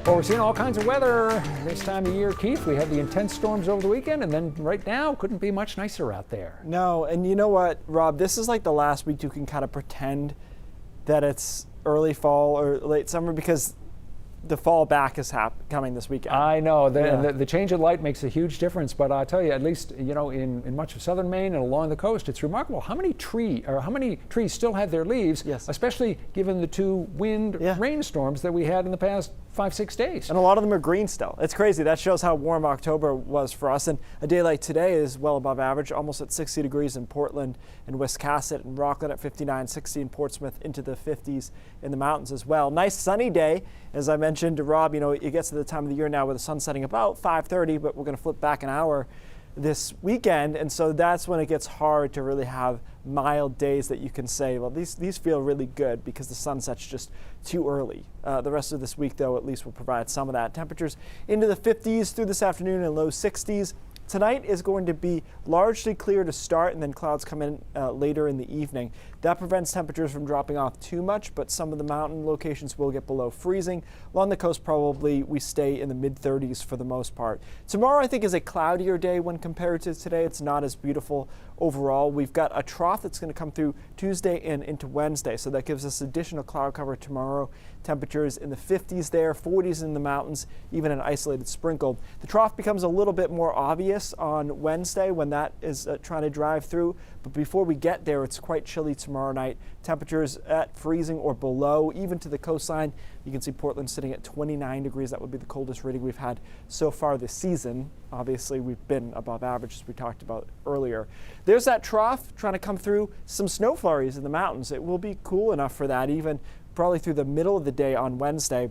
Well, we're seeing all kinds of weather this time of year, Keith. We had the intense storms over the weekend, and then right now, couldn't be much nicer out there. No, and you know what, Rob? This is like the last week you can kind of pretend that it's early fall or late summer because the fall back is coming this weekend. I know. The change of light makes a huge difference, but I tell you, at least in much of southern Maine and along the coast, it's remarkable how many trees still have their leaves, yes, especially given the two rainstorms that we had in the past 5-6 days. And a lot of them are green still. It's crazy. That shows how warm October was for us. And a day like today is well above average, almost at 60 degrees in Portland and Wiscasset, and Rockland at 59, 60 in Portsmouth, into the 50s in the mountains as well. Nice sunny day. As I mentioned to Rob, it gets to the time of the year now where the sun's setting about 5:30, but we're going to flip back an hour this weekend, and so that's when it gets hard to really have mild days that you can say, well, these feel really good because the sun sets just too early. The rest of this week, though, at least will provide some of that. Temperatures into the 50s through this afternoon and low 60s. Tonight is going to be largely clear to start, and then clouds come in later in the evening. That prevents temperatures from dropping off too much, but some of the mountain locations will get below freezing. Along the coast, probably we stay in the mid-30s for the most part. Tomorrow, I think, is a cloudier day when compared to today. It's not as beautiful overall. We've got a trough that's going to come through Tuesday and into Wednesday, so that gives us additional cloud cover tomorrow. Temperatures in the 50s there, 40s in the mountains, even an isolated sprinkle. The trough becomes a little bit more obvious on Wednesday when that is trying to drive through, but before we get there, it's quite chilly tomorrow night. Temperatures at freezing or below, even to the coastline. You can see Portland sitting at 29 degrees. That would be the coldest reading we've had so far this season. Obviously, we've been above average, as we talked about earlier. There's that trough trying to come through, some snow flurries in the mountains. It will be cool enough for that, even probably through the middle of the day on Wednesday.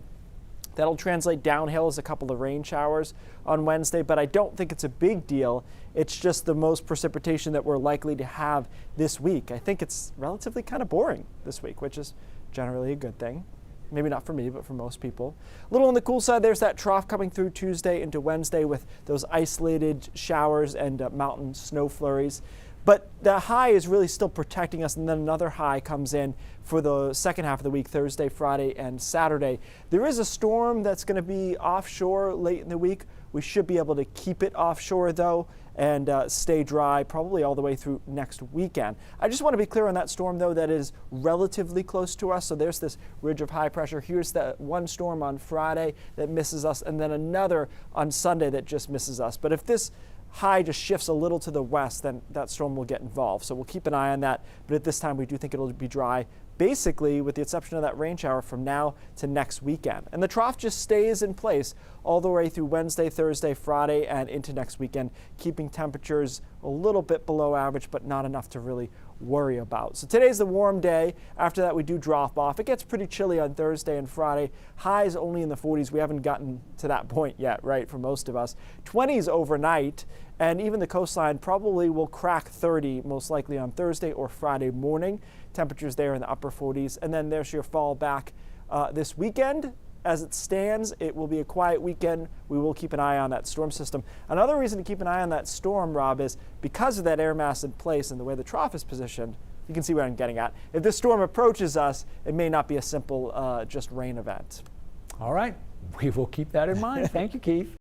That'll translate downhill as a couple of rain showers on Wednesday, but I don't think it's a big deal. It's just the most precipitation that we're likely to have this week. I think it's relatively kind of boring this week, which is generally a good thing. Maybe not for me, but for most people. A little on the cool side, there's that trough coming through Tuesday into Wednesday with those isolated showers and mountain snow flurries. But the high is really still protecting us, and then another high comes in for the second half of the week, Thursday, Friday, and Saturday. There is a storm that's going to be offshore late in the week. We should be able to keep it offshore, though, and stay dry probably all the way through next weekend. I just want to be clear on that storm, though, that is relatively close to us. So there's this ridge of high pressure. Here's that one storm on Friday that misses us, and then another on Sunday that just misses us. But if this high just shifts a little to the west, then that storm will get involved. So we'll keep an eye on that. But at this time, we do think it'll be dry, basically with the exception of that rain shower from now to next weekend. And the trough just stays in place all the way through Wednesday, Thursday, Friday, and into next weekend, keeping temperatures a little bit below average, but not enough to really worry about. So today's the warm day. After that, we do drop off. It gets pretty chilly on Thursday and Friday. Highs only in the 40s. We haven't gotten to that point yet, right, for most of us. 20s overnight, and even the coastline probably will crack 30, most likely on Thursday or Friday morning. Temperatures there in the upper 40s. And then there's your fall back this weekend. As it stands, it will be a quiet weekend. We will keep an eye on that storm system. Another reason to keep an eye on that storm, Rob, is because of that air mass in place and the way the trough is positioned. You can see where I'm getting at. If this storm approaches us, it may not be a simple just rain event. All right. We will keep that in mind. Thank you, Keith.